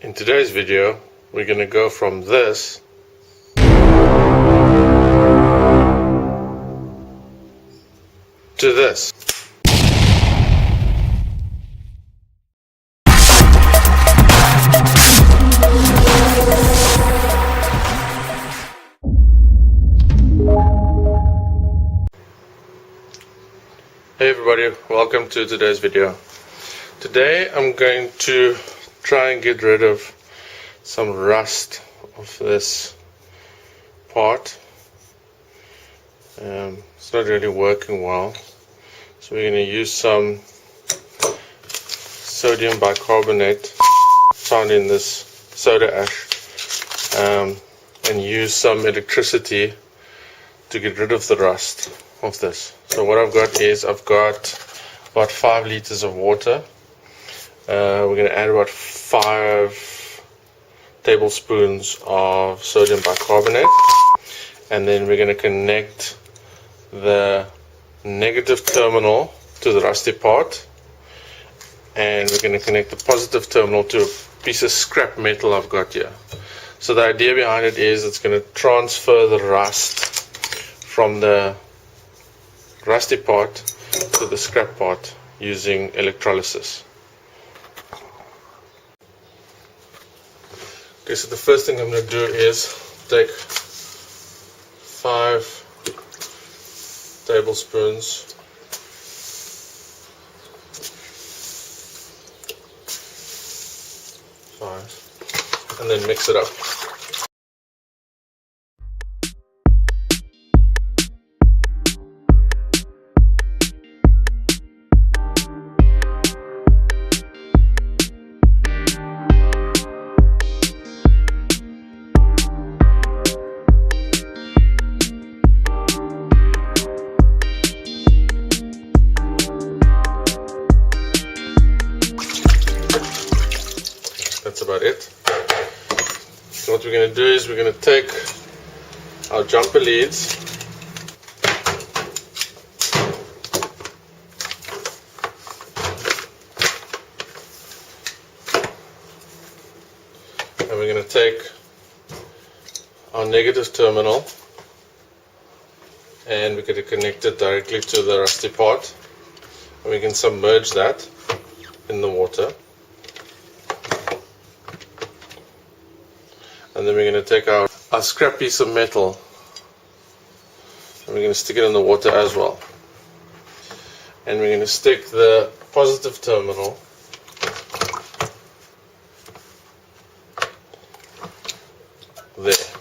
In today's video, we're going to go from this to this. Hey everybody, welcome to today's video. Today I'm going to try and get rid of some rust of this part. It's not really working well, so we're going to use some sodium bicarbonate found in this soda ash and use some electricity to get rid of the rust of this. So what I've got is I've got about 5 liters of water. We're going to add about 5 tablespoons of sodium bicarbonate, and then we're going to connect the negative terminal to the rusty part, and we're going to connect the positive terminal to a piece of scrap metal I've got here. So the idea behind it is it's going to transfer the rust from the rusty part to the scrap part using electrolysis. Okay, so the first thing I'm going to do is take 5 tablespoons and then mix it up. That's about it. So what we're going to do is we're going to take our jumper leads and we're going to take our negative terminal and we're going to connect it directly to the rusty part, and we can submerge that in the water. And then we're going to take our scrap piece of metal and we're going to stick it in the water as well. And we're going to stick the positive terminal there. It's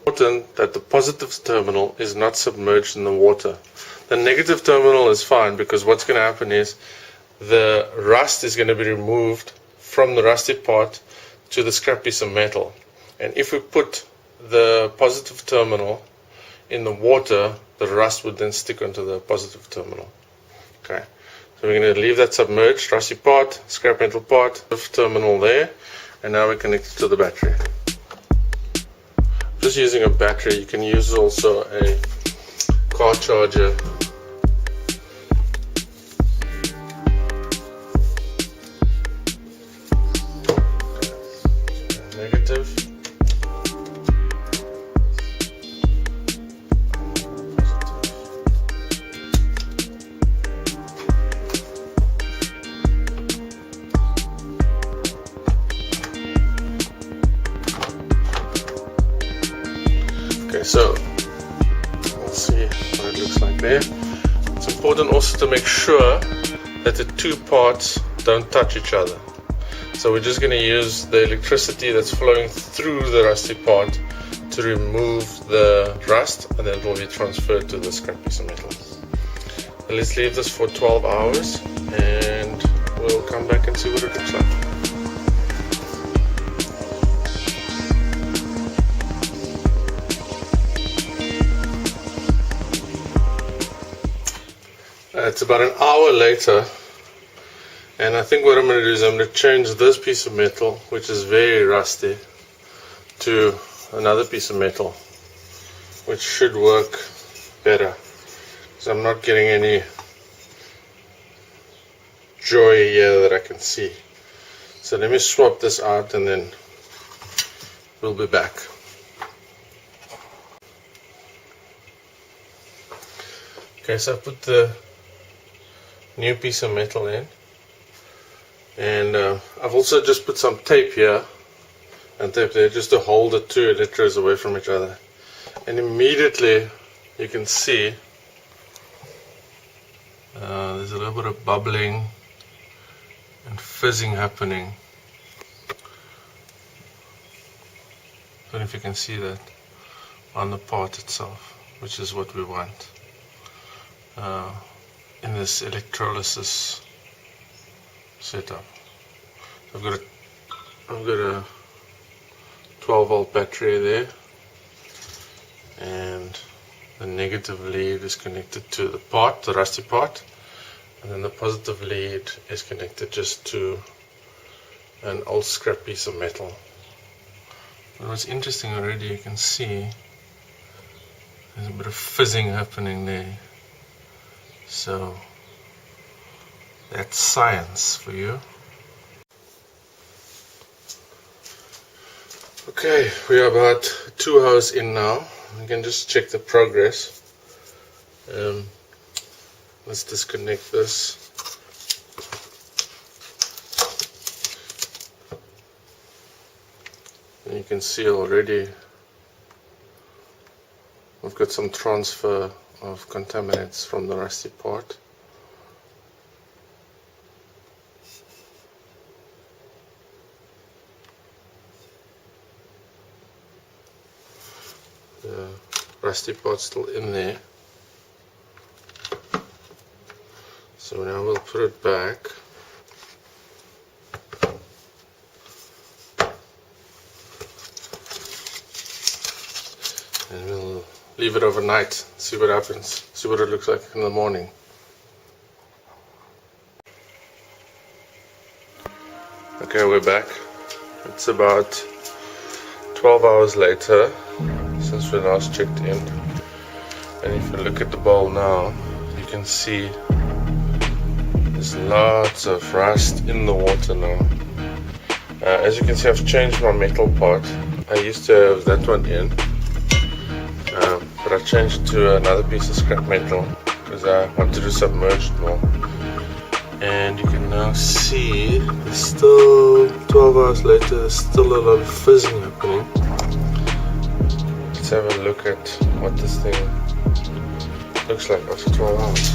important that the positive terminal is not submerged in the water. The negative terminal is fine, because what's going to happen is the rust is going to be removed from the rusty part to the scrap piece of metal. And if we put the positive terminal in the water, the rust would then stick onto the positive terminal. Okay, so we're going to leave that submerged, rusty part, scrap metal part, terminal there, and now we connect it to the battery. Just using a battery, you can use also a car charger. Negative. Okay, so let's see what it looks like there. It's important also to make sure that the two parts don't touch each other. So we're just going to use the electricity that's flowing through the rusty part to remove the rust, and then it will be transferred to the scrap piece of metal. So let's leave this for 12 hours and we'll come back and see what it looks like. It's about an hour later, and I think what I'm going to do is I'm going to change this piece of metal, which is very rusty, to another piece of metal, which should work better, because I'm not getting any joy here that I can see. So let me swap this out and then we'll be back. Okay, so I've put the new piece of metal in, and I've also just put some tape here and tape there just to hold the two electrodes away from each other. And immediately you can see there's a little bit of bubbling and fizzing happening. I don't know if you can see that on the part itself, which is what we want in this electrolysis setup. I've got a 12-volt battery there, and the negative lead is connected to the part, the rusty part, and then the positive lead is connected just to an old scrap piece of metal. But what's interesting already, you can see there's a bit of fizzing happening there. So that's science for you. Okay, we are about 2 hours in now. We can just check the progress. Let's disconnect this. And you can see already we've got some transfer of contaminants from the rusty part. The rusty part's still in there. So now we'll put it back. And we'll leave it overnight, see what happens, see what it looks like in the morning. Okay, we're back. It's about 12 hours later since we last checked in. And if you look at the bowl now, you can see there's lots of rust in the water now. As you can see, I've changed my metal part. I used to have that one in. But I changed to another piece of scrap metal because I wanted to submerge it more. And you can now see there's still 12 hours later, there's still a lot of fizzing happening. Let's have a look at what this thing looks like after 12 hours.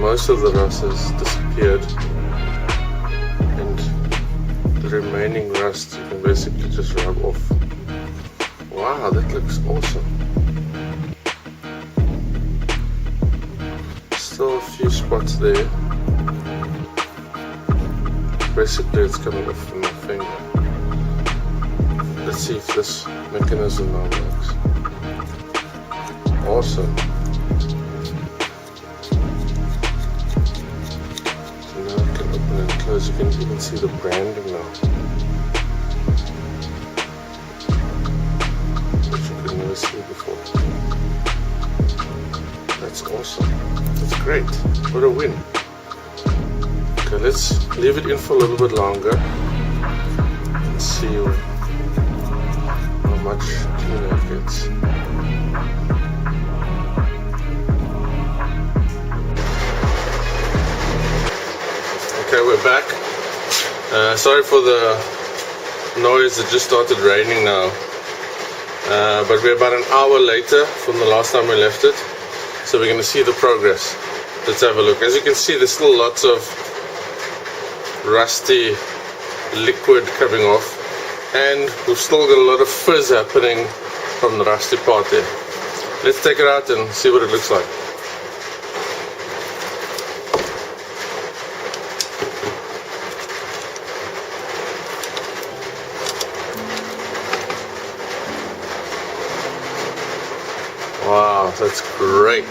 Most of the rust has disappeared, and the remaining rust you can basically just rub off. Wow, that looks awesome. Still a few spots there. Basically it's coming off from my finger. Let's see if this mechanism now works. Awesome. As you can even see the branding now, which you could never see before. That's awesome. That's great. What a win. Okay, let's leave it in for a little bit longer and see how much cleaner it gets. Okay, we're back. Sorry for the noise, it just started raining now. But we're about an hour later from the last time we left it. So we're going to see the progress. Let's have a look. As you can see, there's still lots of rusty liquid coming off. And we've still got a lot of fizz happening from the rusty part there. Let's take it out and see what it looks like. that's great.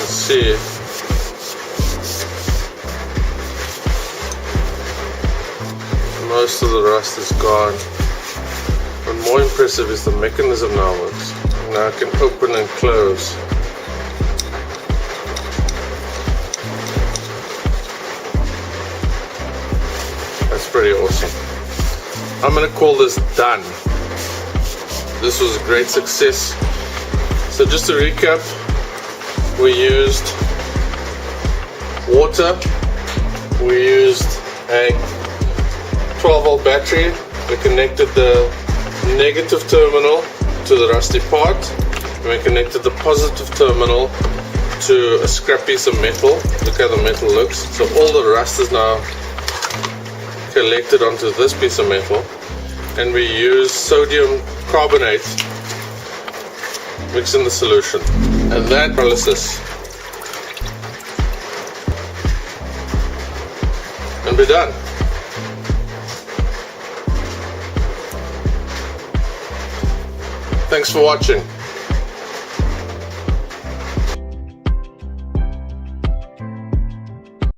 See, most of the rust is gone, but more impressive is the mechanism now works. Now I can open and close. That's pretty awesome. I'm gonna call this done. This was a great success. So just to recap, we used water, we used a 12-volt battery, we connected the negative terminal to the rusty part, and we connected the positive terminal to a scrap piece of metal. Look how the metal looks. So all the rust is now collected onto this piece of metal, and we use sodium carbonate mix in the solution, and that electrolysis, and we're done. Thanks for watching.